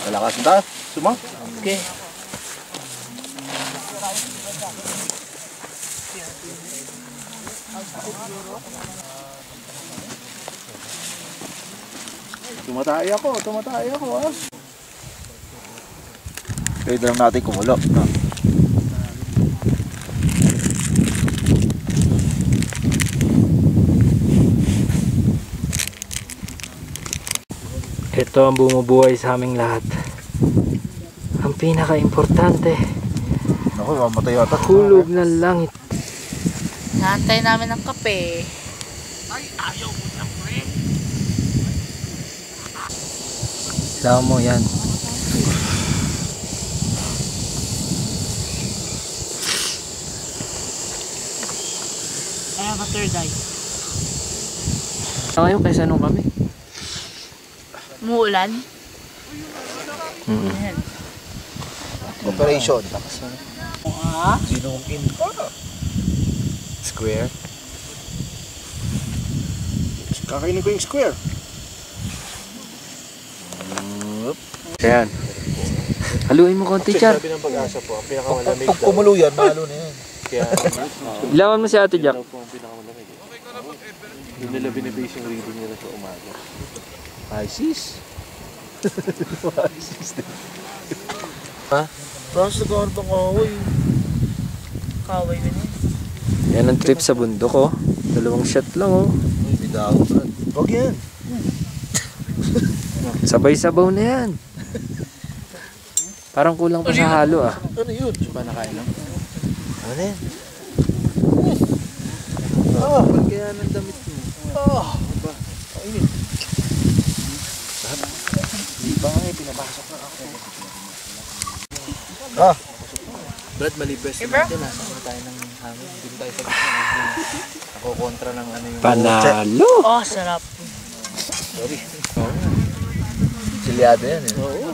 Kalakasan tayo. Suma? Okay. Tumatay ako ah. Pwede lang natin kumulo. No? Ito ang bumubuhay sa aming lahat. Ang pinaka-importante. Naku, mamatay yata. Hulog ng langit. Naantay namin ng kape. Alam mo yan. I have a third eye. Ngayon kaysa nung kami. Muulan. Ayan. Operation. Ah? Sinong in pa? Square. Kakainin ko yung square. Ayan. Haluin mo konti, Char. Sabi ng Pag-asa po, ang pinakamalamig Pag kumulo yan, mahalo na yan. Kaya Ilawan mo si Ate Jack. daw po ang pinakamalamig. Yung nila binibase yung reading nila sa umaga. Isis. Isis. Ha? Tapos nagkaroon pang kahoy. Kaway ba niya? Yan ang trip sa bundok, oh. 2 shot lang, oh. May daw. Huwag yan. Sabay-sabaw na yan. Parang kulang pa sa halo, ah. Ano yun? Diba nakain lang? Ano yan? Ba't kaya ng damit mo? Diba? Kainin. Hindi pa nga eh, pinapasok na ako. Brad, malibes natin. Nasama tayo ng hangin. Hindi tayo sa gitna. Ako kontra ng ano yung... Panalo! Oh, sarap. Sorry. Silyado yan eh. Oo.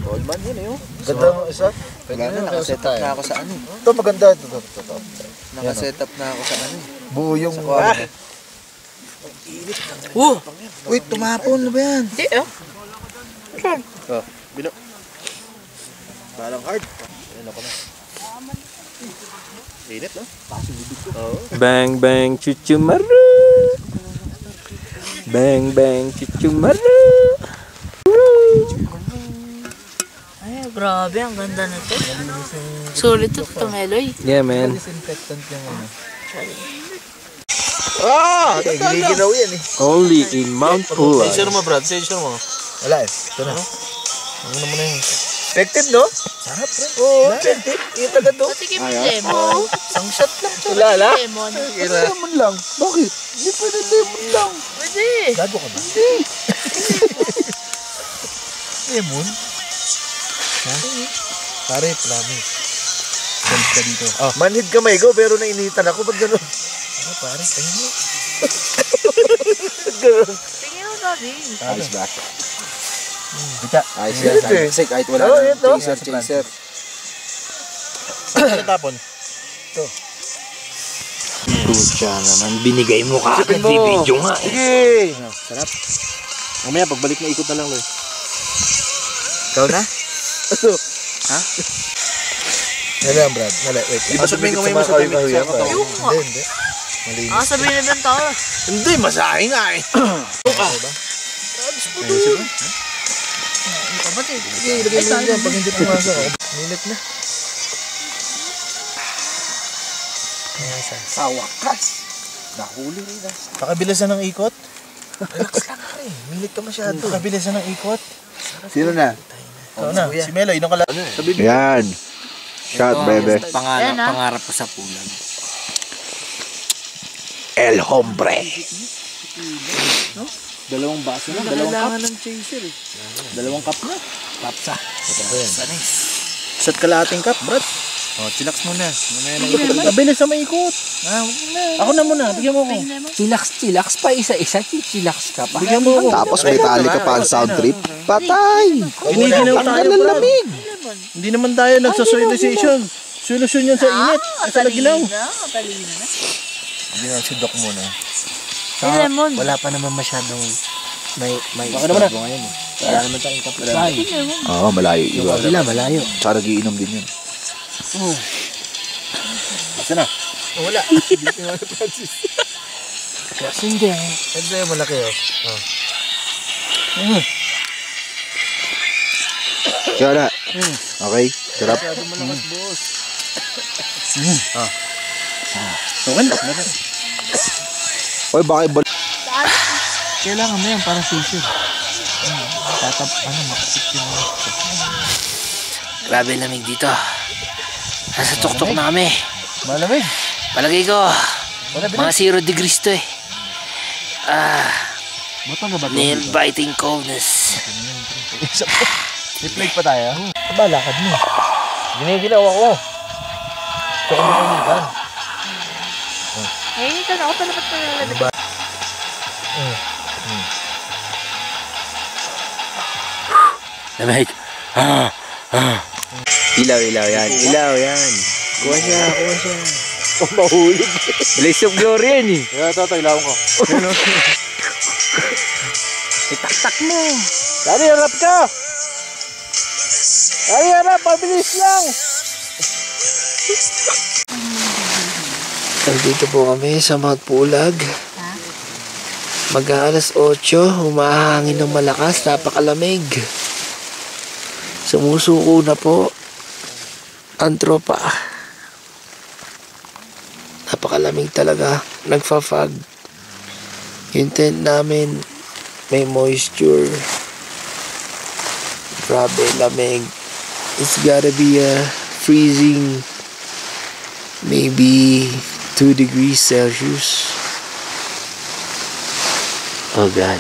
Old man yun eh. Ganda mo isa? Pwede Wala na, nakaset up na ako sa ano. Ito maganda. Ito. Nakaset up na ako sa ano. Buo yung... Sa kwarto. Wait, tumapon na ba yan? Hindi, oh. Oh, bino. Parang hard. Ayun ako na. Init, no? Pasok bibig ko. Oo. Bang bang chuchumaru. Bang bang chuchumaru. Ay, grabe. Ang ganda na to. Sulit to, Meloy. Yeah, man. Disinfectant yung ano. Giniginaw yan eh. Only in Mount Puay. Sensor mo, Brad. Sensor mo. Wala eh. Ito na. Ano mo na yun? Effective, no? Sarap, pre. Oo, effective. Yung taga to. Patikim yung lemon. Isang shot lang. Lala? Lemon. Lemon lang. Bakit? Hindi pwede lemon lang. Pwede. Gago ka ba? Lemon? Ha? Pare, promise. Send ka dito. Oh. Manhid kamay ko, pero nainitan ako. Ba't gano'n? Ano, pare? Tingin mo. Ba't gano'n? Tingin mo, Daddy. Ice back. Bita. Ice yan. Kasi kahit wala nang chaser. Saan natapon? Pucha naman, binigay mo ka. Sipin mo. Video nga. Sige! Sarap. Mamaya, pagbalik na ikot na lang, Loy. Ikaw na? Ano? Ha? Ano yan, Brad? Wait. Di ba sabihin ko may masabimit sa katawan? Hindi. Malinis. Ah, sabihin na bang tao. Hindi, masahe nga eh. Ano ka ba, Tid? Sige, ilagay mo yan pag hindi pumasok. Minit na. Sa wakas. Nahuli rin na. Pakabilisan ng ikot? Relax lang ka eh. Minit ka masyado. Pakabilisan ng ikot? Sino na? Ikaw na. Si Melo, inong kala... Yan. Shot, bebe. Ayan, ah. Pangarap ko sa pulan. El Hombre. Dalawang baso na, dalawang cup. Ng chaser eh. Dalawang cup na. Kapsa. Shot kalating cup, Brad. Oh, chillax muna. Pabilis sa maikot. Ako na muna, bigyan mo ko. Chillax pa isa-isa. Chillax ka pa. Bigyan mo ko. Tapos may tali ka pa ang sound trip. Patay! Giniginaw tayo, Tanggal ng Brad. lamig! Hindi naman tayo nagsasolicization. Solusyon yan sa init. Sa laginaw. Matalino na. Hindi na si Doc muna. May lemon. Wala pa naman masyadong may Baka naman na. ngayon eh. Wala naman tayong kapitbahay. May lemon. Oo, malayo Yung iba. kabila, malayo. Tsaka nagiinom din yun. Basta na. Wala. Hindi nga Francis. Kasi hindi. Ano sa'yo malaki oh? Kaya na. Okay, sarap. Masyado malakas, boss. Okay na. Oy, baka ibal... Kailangan mo yan para sisyo. Makasip yung... Grabe lamig dito. Nasa tuktok na kami. Malamig. Palagay ko, mga 0 degrees to eh. Bato na ba ito? Nail-biting coldness. May pa tayo? Aba, lakad mo. Giniginaw ako. Gusto ko makinigan. Eh, ito na ako talapat na lalabas. Lamig. Ilaw yan. Ilaw yan. Kuha siya. Mahulog. Blaze of glory yan eh. Kaya ito, ilawan ko. Itaktak mo. Dari, harap ka! Dari, harap! Pabilis lang! Dito po kami sa Mount Pulag. Mag-aalas 8, humahangin ng malakas, napakalamig. Sumusuko na po ang tropa. Napakalamig talaga, nagfa-fog. Yung tent namin may moisture. Grabe, lamig. It's gotta be freezing, maybe 2 degrees Celsius. Oh God.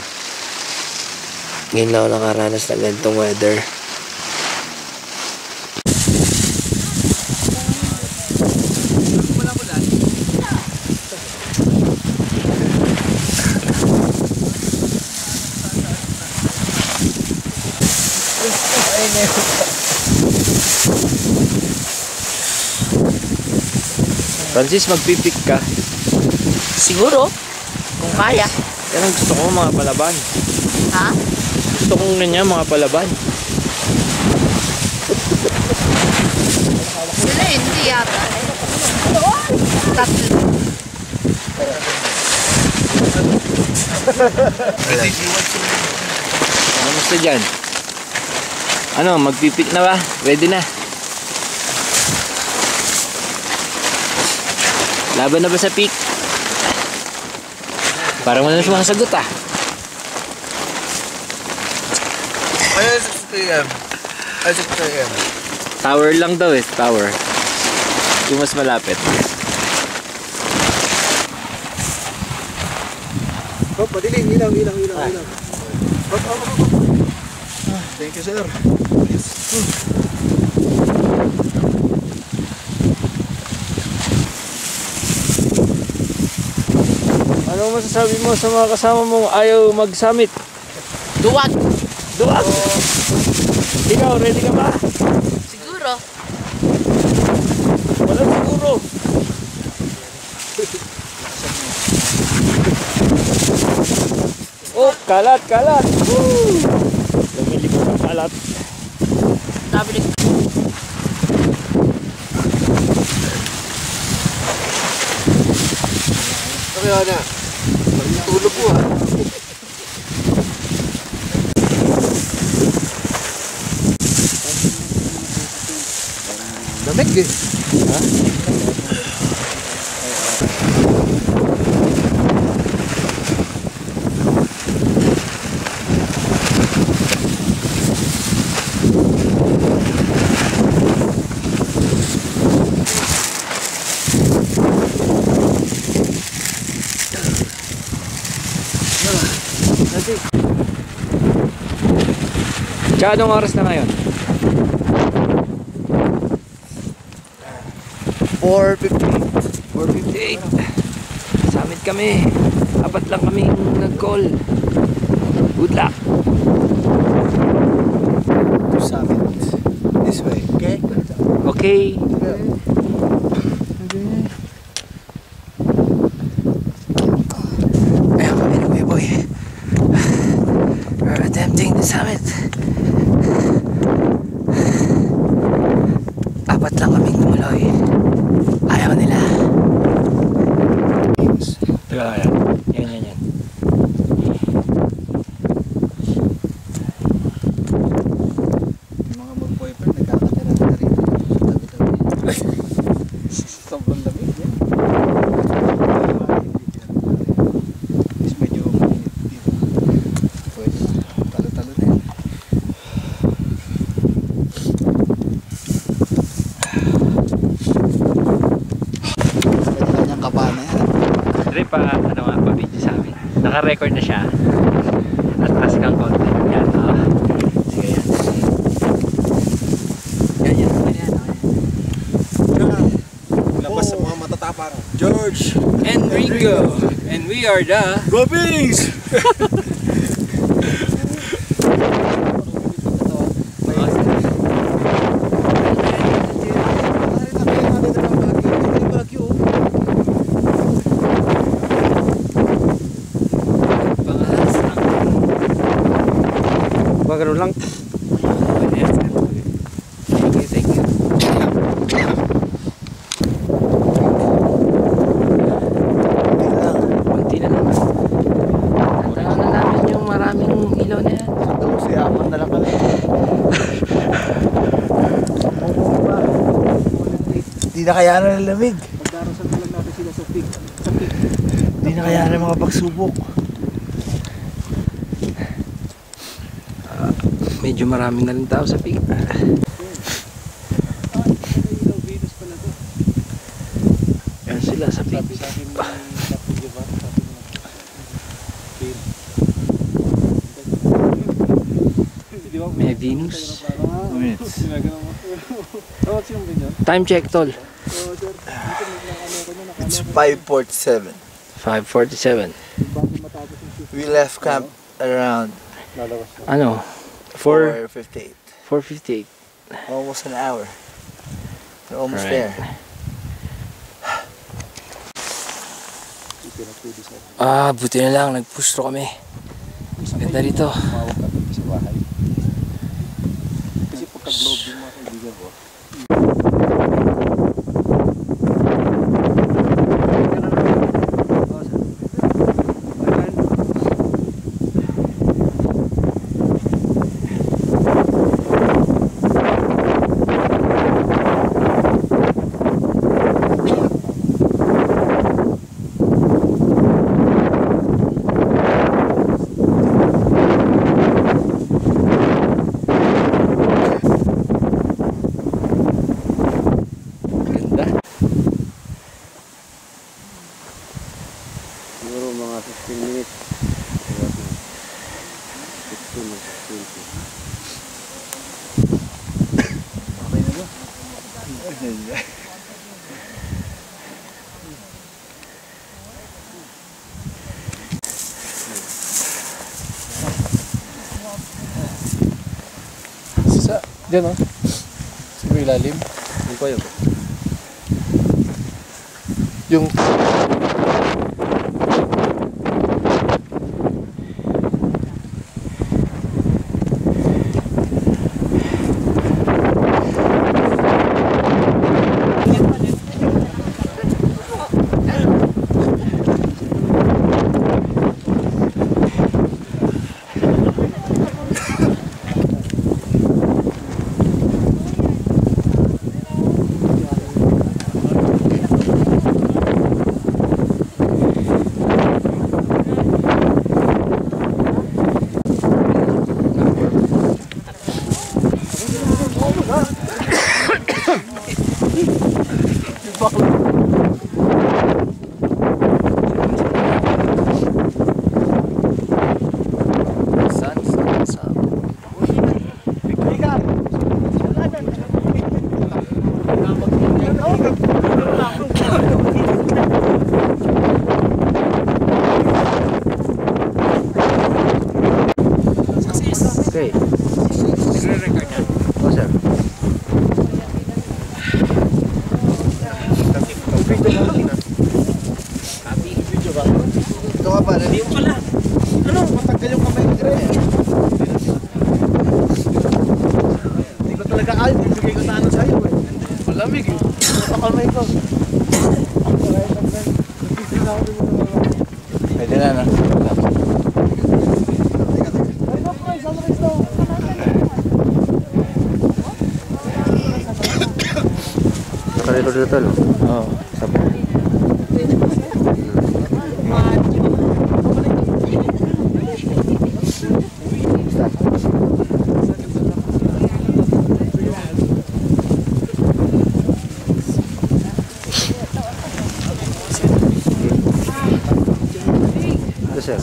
Ngayon lang ako nakaranas ng ganitong weather. Francis, magpipik ka. Siguro. Kung kaya. Yan ang gusto ko, mga palaban. Ha? Gusto kong mga palaban. Sila hindi yata. Tatlo. Kamusta dyan? Ano, magpipik na ba? Ready na? Laban na ba sa peak? Parang wala na sumasagot ah. Ayun, 6 a.m. Ay, 6 a.m. Tower lang daw eh, tower. Yung mas malapit. Oh, padiling. Ilaw. Thank you, sir. Ano masasabi mo sa mga kasama mong ayaw mag-summit? Duwag. Duwag! Ikaw, ready ka ba? Siguro. Wala siguro. Oh, kalat! Woo! Lumilikot ang kalat. Sabi ni Kaya na. Tulog ko ah. Lamig eh. Ha? Tsaka anong oras na ngayon? 4:58. Summit kami. Apat lang kaming nag-call. Good luck. Summit. This way, okay? Okay. Ayan tumuloy. We're attempting the summit. Apat lang kaming tumuloy. Ayaw nila. Teka. Yan. Mga mag-boyfriend, nagkakatira na rin. Tabi-tabi. Sobrang lamig yan. Is medyo mainit dito. Pwede. Talo-talo na yan. Kanya-kanyang kapa na yan. Dre, pa-video sa amin. Naka-record na siya. At taas kang content. Yan. Sige yan. Yan. Labas sa mga matatapang. George! Enrico. And we are the... Gobings! Ganun lang. Thank you. Kunti na lang. Tanaw na namin yung maraming ilaw na yan. Siyaman na lang kami. Hindi na kaya ng lamig. Magdarasal na lang natin sila sa peak. Hindi na kaya ng mga pagsubok. Medyo maraming na rin tao sa peak. Yan sila sa peak. May Venus. Time check, tol. It's 5:47. 5:47. We left camp around Ano? 4:58. 4:58. Almost an hour. We're almost Right. there. Buti na lang. Nag-push-through kami. Ganda rito. Mawag ka dito sa bahay. Kasi pagka-vlog yung mga kaibigan ko, siguro mga 15 minutes. Okay na ba? Diyan o. Siguro ilalim. Yung pa yun. Yung... Okay. Nagre-record niya. Oh, sir. Ito nga pala. Hindi mo pala. kinakain, bibigay ko sana sa'yo eh. Malamig eh. Nakakamay ko. Pwede na, no? Nakalito dito tol. Oo. Ito sir.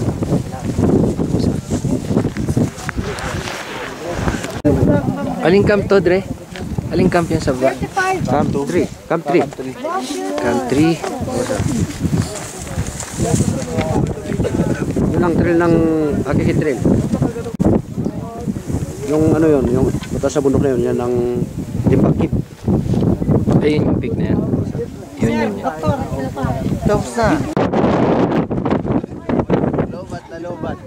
Aling camp to, Dre? Aling camp yan sa ba? Camp 3. Camp 3. Camp 3. Yun ang trail ng Akiki Trail. Yung ano yun, yung mataas sa bundok na yun, yan ang Limbakip. Ayun yung peak na yan. Yun. Tapos na. Lobat na lobat.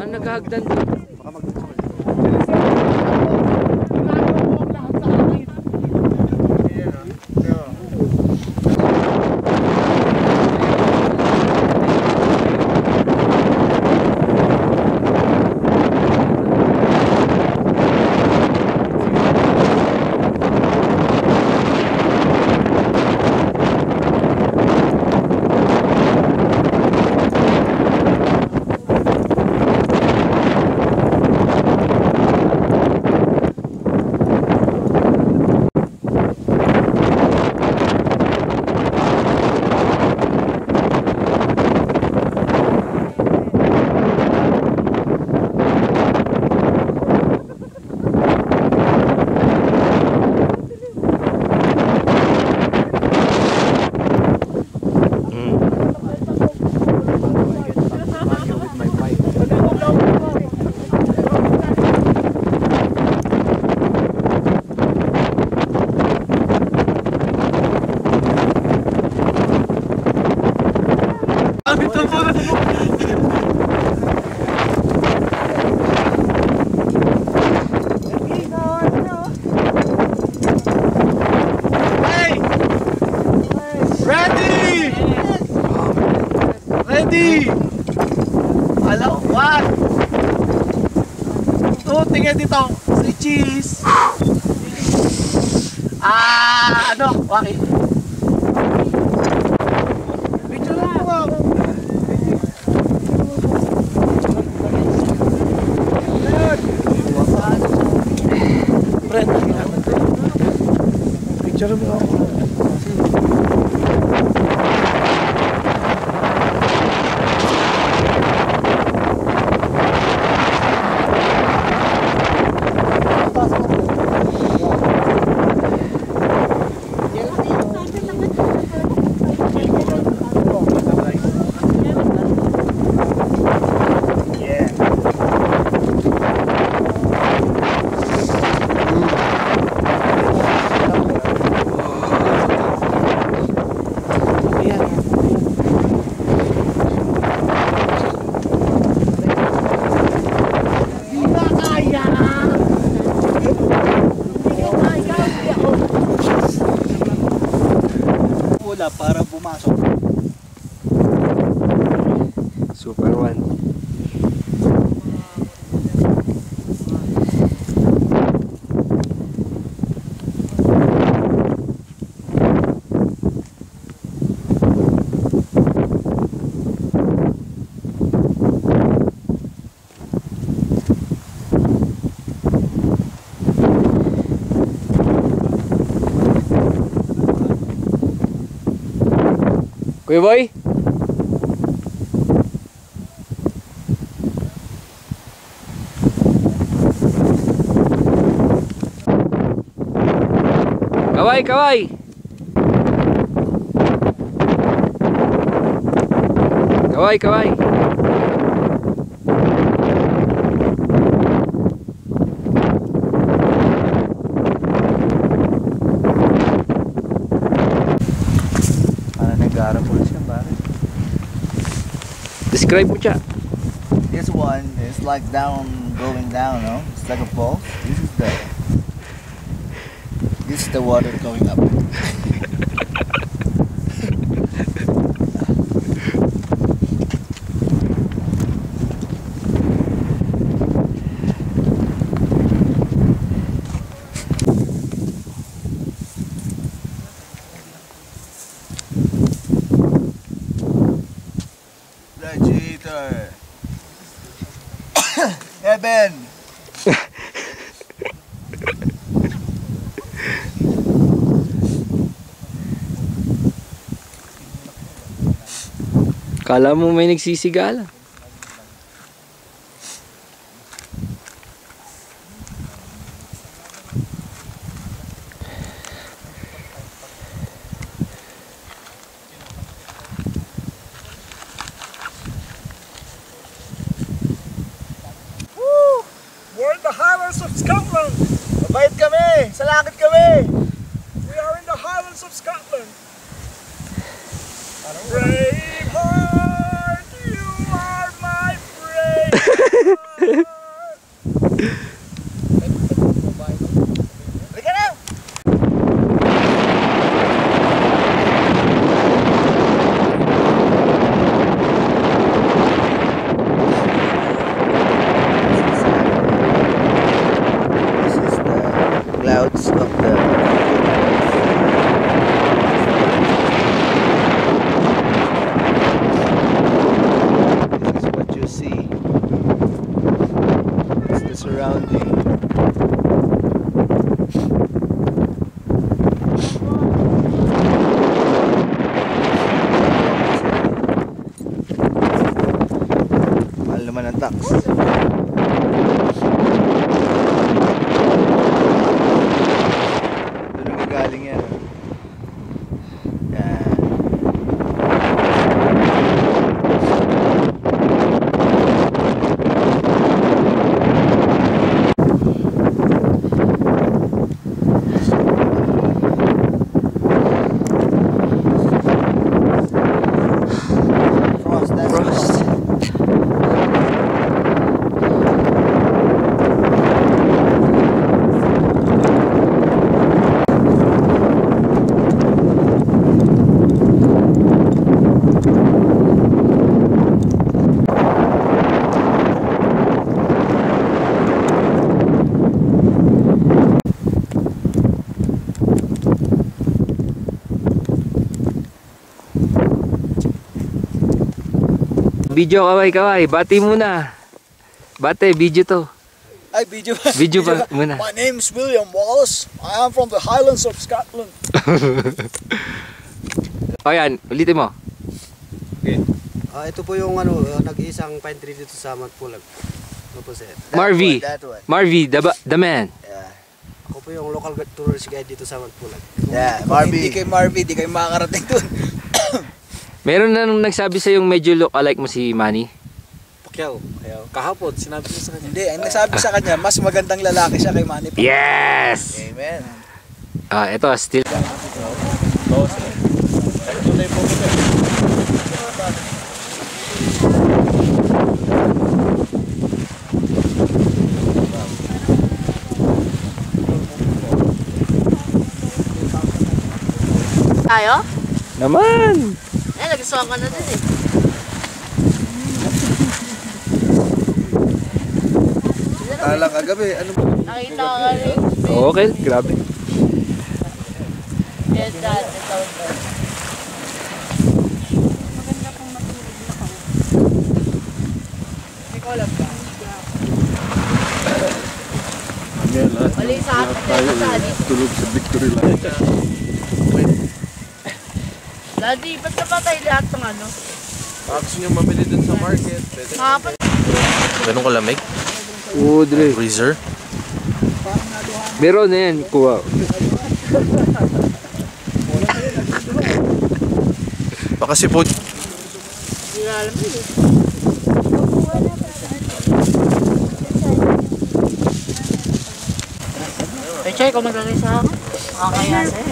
Ano naghahagdan doon? Ready! Hello, what? Tingnan dito. Say cheese. Ano? Waki? Picture lang po ako. Fred, picture mo ako. Para pumasok. Super one. Kuya Boy? Kaway, kaway! Kaway, kaway! Para nag-aarap ulit siya, pare. Describe mo siya. This one is like going down, no? It's like a fall. This is the water going up. Cheater. Evan. Kala mo may nagsisigala. We're in the Highlands of Scotland. Mabait kami. Sa langit kami. We are in the Highlands of Scotland. Brave heart, you are my brave heart. Halika na. This is the clouds of the surrounding. Mahal naman ang tax. Doon nagagaling yan. Yan. Video kaway, bati muna. Bate, video to. Ay, video. Video ba muna? My name is William Wallace. I am from the Highlands of Scotland. O yan, ulitin mo. Ito po yung nag-iisang pine tree dito sa Mount Pulag. Ano po sir? Marvy. Marvy, the man. Yeah. Ako po yung local tourist guide dito sa Mount Pulag. Yeah, Marvy. Hindi kay Marvy, di kayo makakarating dun. Meron na nung nagsabi sa yung medyo look alike mo si Manny? Pacquiao. Kahapon, sinabi ko sa kanya. Hindi, ang nasabi sa kanya, mas magandang lalaki siya kay Manny Pacquiao. Yes! Amen. Ito, still. Tayo? Naman! Nagsuwa ka na din eh. Alang kagabi, ano ba? Nakita ka rin. Okay, grabe. Yes, dad. Ito. Maganda pong matulog na ka. Hindi ko alam ka. Wali sa atin sa atin. Tulog sa Victory Line. Daddy, ba't napatay lahat ng ano? Gusto nyo mamili dun sa market. Makapat. Ganun kalamig? Oo, Dre. Freezer? Meron na yan, kuha. Baka si po. Hindi na alam yun eh. Ay, Chay, kung maglagay sa akin. Makakaya sa'yo.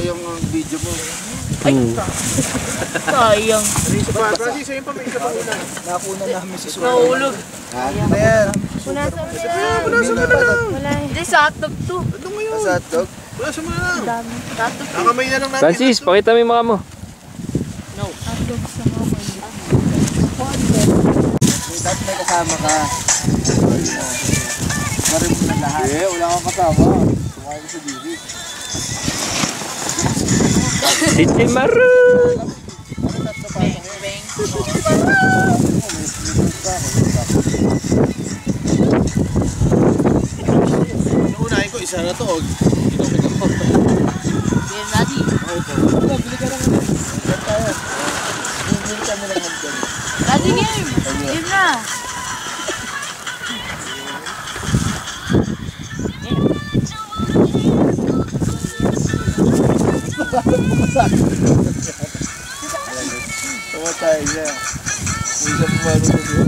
Yung video mo. Sayang. Francis, ayun pa, may isa pa ulan. Nakuna namin si Suwan. Nahulog. Ano yan? Punasan mo na. Wala. Hindi, sa hotdog to. Ano mo yun? Sa hotdog? Wala sa mga lang. Dami. Hotdog to. Nakamay na lang natin. Francis, pakita mo yung mukha mo. Hotdog sa mga Dapat may kasama ka. Marim mo na lahat. Eh, wala kang kasama. Sumakay ko sa Didi. Titi Maru! Unahin ko, isa na to. Ginamit ako. Game ready. Bili ka lang. Tayo. Bili kami lang hanggang. Ready game. Game na. Tawa tayo siya. Hindi siya pumalo ko siya.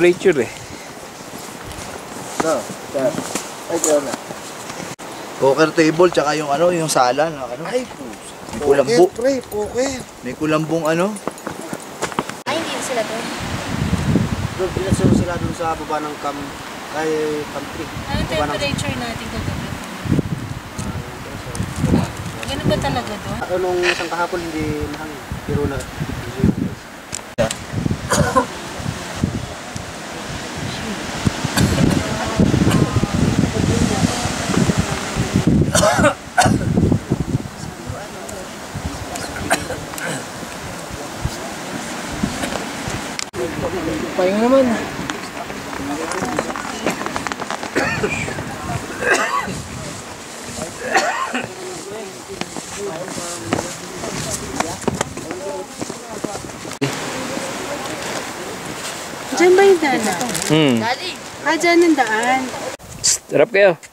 Temperature eh. No, sir. Ay, kaya na. Poker table, tsaka yung ano, yung sala. Na, ano? Ay, may kulambo. Poker. May kulambong ano. Ay, hindi na sila doon. Doon, pinasuro sila doon sa baba ng camp 3. Anong temperature natin kagabi? Ganun ba talaga doon? Nung isang kahapon, hindi mahangin. Pero na, Pahinga naman. Diyan ba yung daan? Hmm. Dali. Ah, dyan ang daan. Harap kayo.